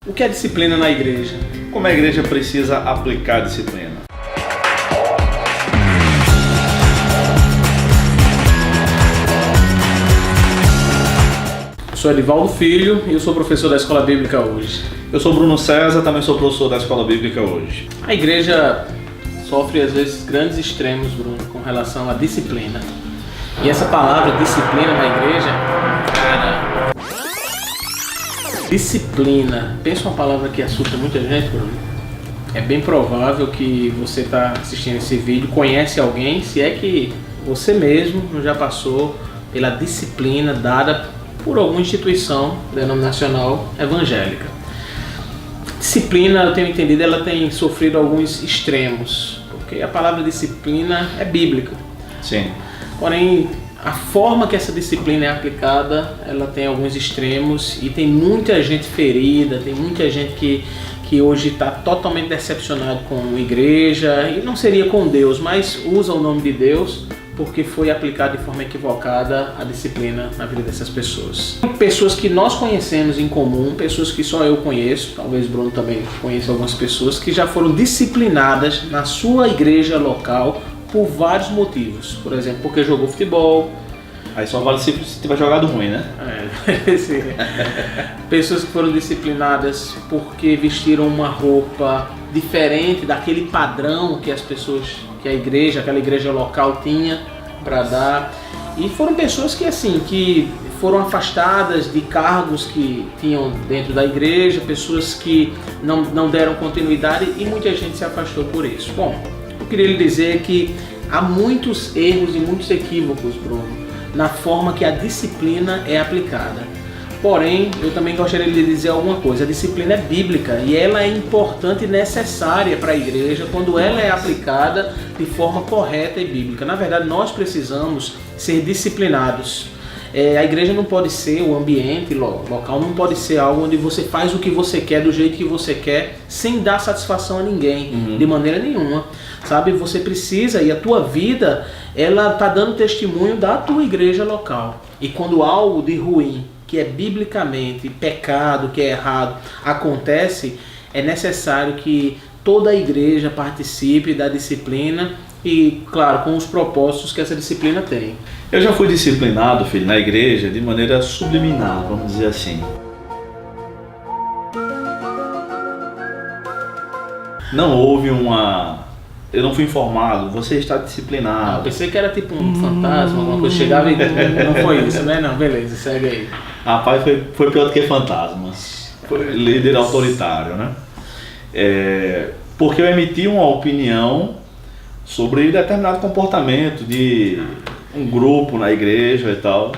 O que é disciplina na igreja? Como a igreja precisa aplicar a disciplina? Eu sou Edivaldo Filho e eu sou professor da Escola Bíblica hoje. Eu sou Bruno César, também sou professor da Escola Bíblica hoje. A igreja sofre às vezes grandes extremos, Bruno, com relação à disciplina. E essa palavra disciplina na igreja, cara... Disciplina, pensa uma palavra que assusta muita gente, Bruno. É bem provável que você está assistindo esse vídeo, conhece alguém, se é que você mesmo já passou pela disciplina dada por alguma instituição denominacional evangélica. Disciplina, eu tenho entendido, ela tem sofrido alguns extremos, porque a palavra disciplina é bíblica. Sim. Porém, a forma que essa disciplina é aplicada, ela tem alguns extremos e tem muita gente ferida, tem muita gente que hoje está totalmente decepcionado com a igreja, e não seria com Deus, mas usa o nome de Deus porque foi aplicada de forma equivocada a disciplina na vida dessas pessoas. Pessoas que nós conhecemos em comum, pessoas que só eu conheço, talvez Bruno também conheça algumas pessoas, que já foram disciplinadas na sua igreja local por vários motivos. Por exemplo, porque jogou futebol. Aí só vale se tiver jogado ruim, né? Sim. Pessoas que foram disciplinadas porque vestiram uma roupa diferente daquele padrão que as pessoas, que a igreja, aquela igreja local tinha para dar. E foram pessoas que que foram afastadas de cargos que tinham dentro da igreja, pessoas que não deram continuidade e muita gente se afastou por isso. Bom, eu queria lhe dizer que há muitos erros e muitos equívocos, Bruno, na forma que a disciplina é aplicada. Porém, eu também gostaria de dizer alguma coisa. A disciplina é bíblica e ela é importante e necessária para a igreja quando ela é aplicada de forma correta e bíblica. Na verdade, nós precisamos ser disciplinados. A igreja não pode ser, o ambiente local não pode ser algo onde você faz o que você quer, do jeito que você quer, sem dar satisfação a ninguém, de maneira nenhuma. Sabe, você precisa, e a tua vida, ela está dando testemunho da tua igreja local. E quando algo de ruim, que é biblicamente pecado, que é errado, acontece, é necessário que toda a igreja participe da disciplina e, claro, com os propósitos que essa disciplina tem. Eu já fui disciplinado, filho, na igreja de maneira subliminar, vamos dizer assim. Não houve eu não fui informado, você está disciplinado. Eu pensei que era tipo um fantasma, alguma coisa, chegava e não foi isso, né? Não, beleza, segue aí. Rapaz, foi pior do que fantasmas. Foi líder autoritário, né? Porque eu emiti uma opinião sobre determinado comportamento de um grupo na igreja e tal.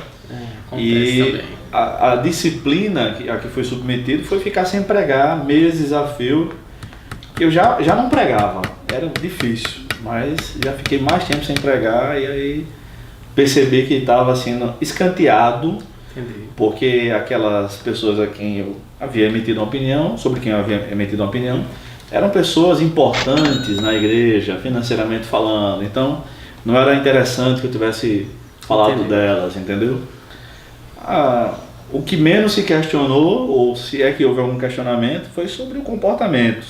Acontece também. A disciplina a que foi submetido foi ficar sem pregar, meses a fio. Eu já não pregava, era difícil, mas já fiquei mais tempo sem pregar e aí percebi que estava sendo escanteado. Entendi. Porque aquelas pessoas a quem eu havia emitido uma opinião, sobre quem eu havia emitido uma opinião, eram pessoas importantes na igreja, financeiramente falando, então não era interessante que eu tivesse falado delas, entendeu? O que menos se questionou, ou se é que houve algum questionamento, foi sobre o comportamento,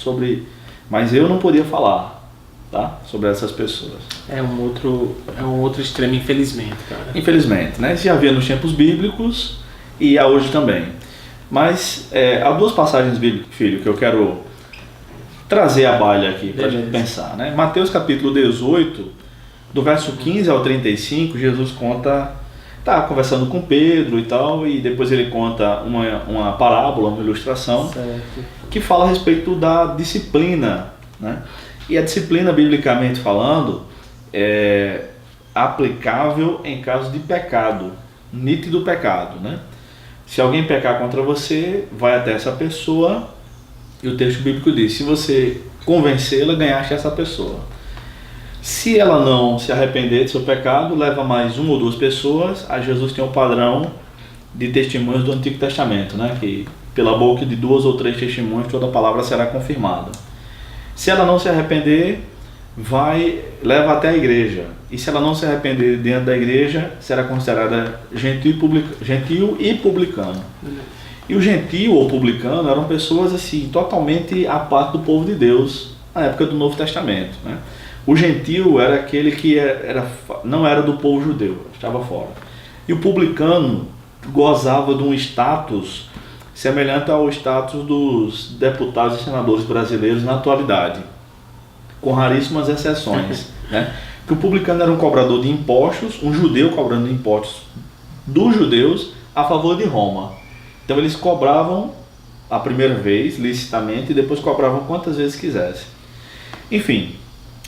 mas eu não podia falar, tá? Sobre essas pessoas. É um outro extremo, infelizmente, cara. Infelizmente, né? Isso já havia nos tempos bíblicos e há hoje também. Mas há duas passagens bíblicas, filho, que eu quero trazer à baila aqui para a gente pensar, né? Mateus capítulo 18, do verso 15 ao 35, Jesus está conversando com Pedro e tal, e depois ele conta uma parábola, uma ilustração, que fala a respeito da disciplina, né? E a disciplina, biblicamente falando, é aplicável em caso de pecado, nítido pecado, né? Se alguém pecar contra você, vai até essa pessoa, e o texto bíblico diz, se você convencê-la, ganhaste essa pessoa. Se ela não se arrepender do seu pecado, leva mais uma ou duas pessoas. A Jesus tem um padrão de testemunhos do Antigo Testamento, né? Que pela boca de 2 ou 3 testemunhos toda a palavra será confirmada. Se ela não se arrepender, leva até a igreja. E se ela não se arrepender dentro da igreja, será considerada gentil e publicano. E o gentio ou publicano eram pessoas assim, totalmente à parte do povo de Deus na época do Novo Testamento, né? O gentio era aquele que não era do povo judeu, estava fora. E o publicano gozava de um status semelhante ao status dos deputados e senadores brasileiros na atualidade, com raríssimas exceções, né? Que o publicano era um cobrador de impostos, um judeu cobrando impostos dos judeus a favor de Roma. Então eles cobravam a primeira vez, licitamente, e depois cobravam quantas vezes quisessem. Enfim,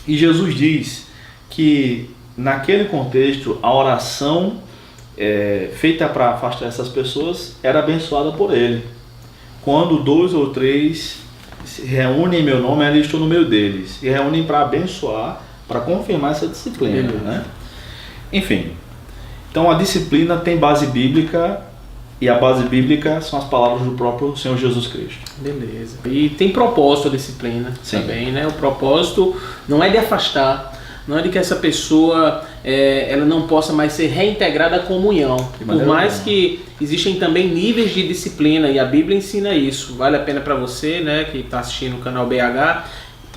e Jesus diz que naquele contexto a oração feita para afastar essas pessoas era abençoada por ele. Quando 2 ou 3 se reúnem em meu nome, ali estou no meio deles. Se reúnem para abençoar, para confirmar essa disciplina, né? Enfim, então a disciplina tem base bíblica, e a base bíblica são as palavras do próprio Senhor Jesus Cristo. Beleza. E tem propósito a disciplina também, né? O propósito não é de afastar, não é de que essa pessoa ela não possa mais ser reintegrada à comunhão. Por mais que existem também níveis de disciplina, e a Bíblia ensina isso. Vale a pena para você, né, que está assistindo o canal BH,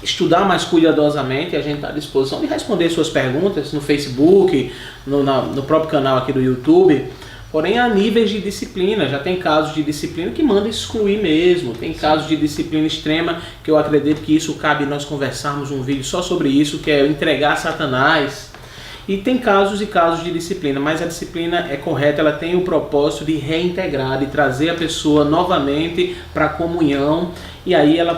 estudar mais cuidadosamente. A gente está à disposição de responder suas perguntas no Facebook, no próprio canal aqui do YouTube. Porém, há níveis de disciplina. Já tem casos de disciplina que manda excluir mesmo. Tem casos de disciplina extrema que eu acredito que isso cabe nós conversarmos um vídeo só sobre isso, que é entregar a Satanás. E tem casos e casos de disciplina, mas a disciplina é correta, ela tem o propósito de reintegrar, de trazer a pessoa novamente para a comunhão, e aí ela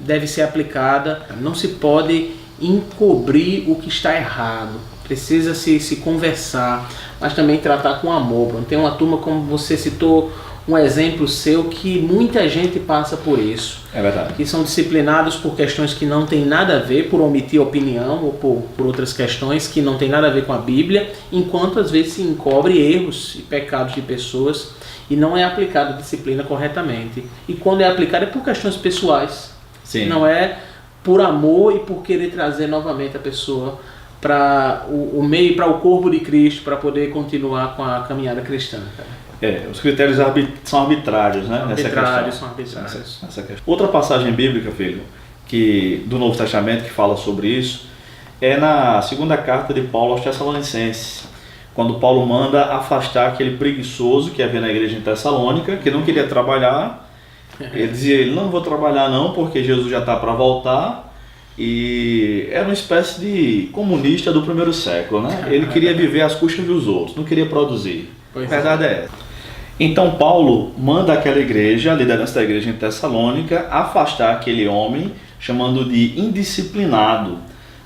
deve ser aplicada. Não se pode encobrir o que está errado. Precisa se conversar, mas também tratar com amor. Tem uma turma, como você citou, um exemplo seu, que muita gente passa por isso. É verdade. Que são disciplinados por questões que não tem nada a ver, por omitir opinião ou por outras questões que não tem nada a ver com a Bíblia, enquanto às vezes se encobre erros e pecados de pessoas e não é aplicada a disciplina corretamente. E quando é aplicada é por questões pessoais. Sim. Não é por amor e por querer trazer novamente a pessoa para o meio, para o corpo de Cristo, para poder continuar com a caminhada cristã, cara. Os critérios são arbitrários, né? São arbitrários. Nessa questão. Outra passagem bíblica, filho, do Novo Testamento que fala sobre isso, é na segunda carta de Paulo aos Tessalonicenses, quando Paulo manda afastar aquele preguiçoso que havia na igreja em Tessalônica, que não queria trabalhar. Ele dizia, não vou trabalhar não, porque Jesus já está para voltar. E era uma espécie de comunista do primeiro século, né? Ele queria viver às custas dos outros, não queria produzir. A verdade é essa. Então Paulo manda aquela igreja, a liderança da igreja em Tessalônica, afastar aquele homem, chamando de indisciplinado.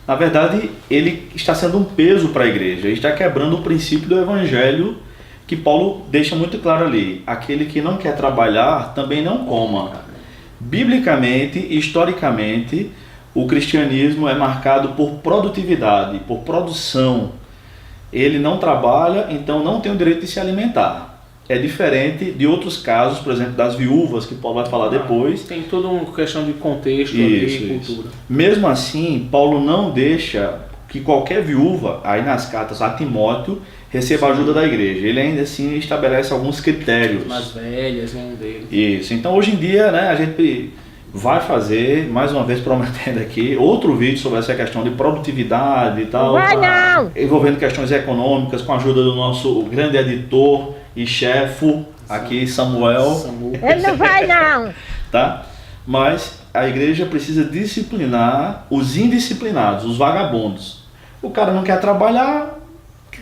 Na verdade, ele está sendo um peso para a igreja, ele está quebrando o princípio do evangelho que Paulo deixa muito claro ali. Aquele que não quer trabalhar, também não coma. Biblicamente e historicamente, o cristianismo é marcado por produtividade, por produção. Ele não trabalha, então não tem o direito de se alimentar. É diferente de outros casos, por exemplo, das viúvas, que Paulo vai falar depois. Tem toda uma questão de contexto e cultura. Mesmo assim, Paulo não deixa que qualquer viúva, aí nas cartas a Timóteo, receba a ajuda da igreja. Ele ainda assim estabelece alguns critérios. Mais velhas, um deles. Isso. Então hoje em dia, né, a gente vai fazer, mais uma vez prometendo aqui, outro vídeo sobre essa questão de produtividade e tal. Vai não! Envolvendo questões econômicas, com a ajuda do nosso grande editor e chefe aqui, Samuel. Ele não vai não! Tá? Mas a igreja precisa disciplinar os indisciplinados, os vagabundos. O cara não quer trabalhar,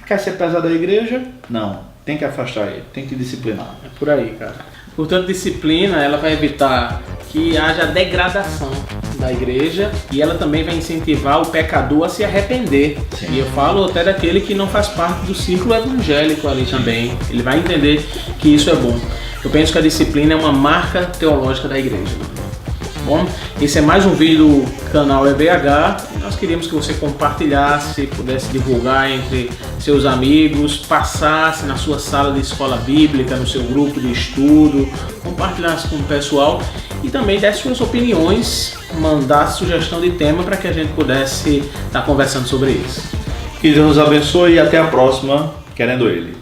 quer ser pesado da igreja? Não, tem que afastar ele, tem que disciplinar. É por aí, cara. Portanto, disciplina, ela vai evitar que haja degradação da igreja, e ela também vai incentivar o pecador a se arrepender. Sim. E eu falo até daquele que não faz parte do círculo evangélico ali também. Ele vai entender que isso é bom. Eu penso que a disciplina é uma marca teológica da igreja. Bom, esse é mais um vídeo do canal EBH. Nós queríamos que você compartilhasse, pudesse divulgar entre seus amigos, passasse na sua sala de escola bíblica, no seu grupo de estudo, compartilhasse com o pessoal e também desse suas opiniões, mandasse sugestão de tema para que a gente pudesse estar conversando sobre isso. Que Deus nos abençoe e até a próxima, querendo Ele.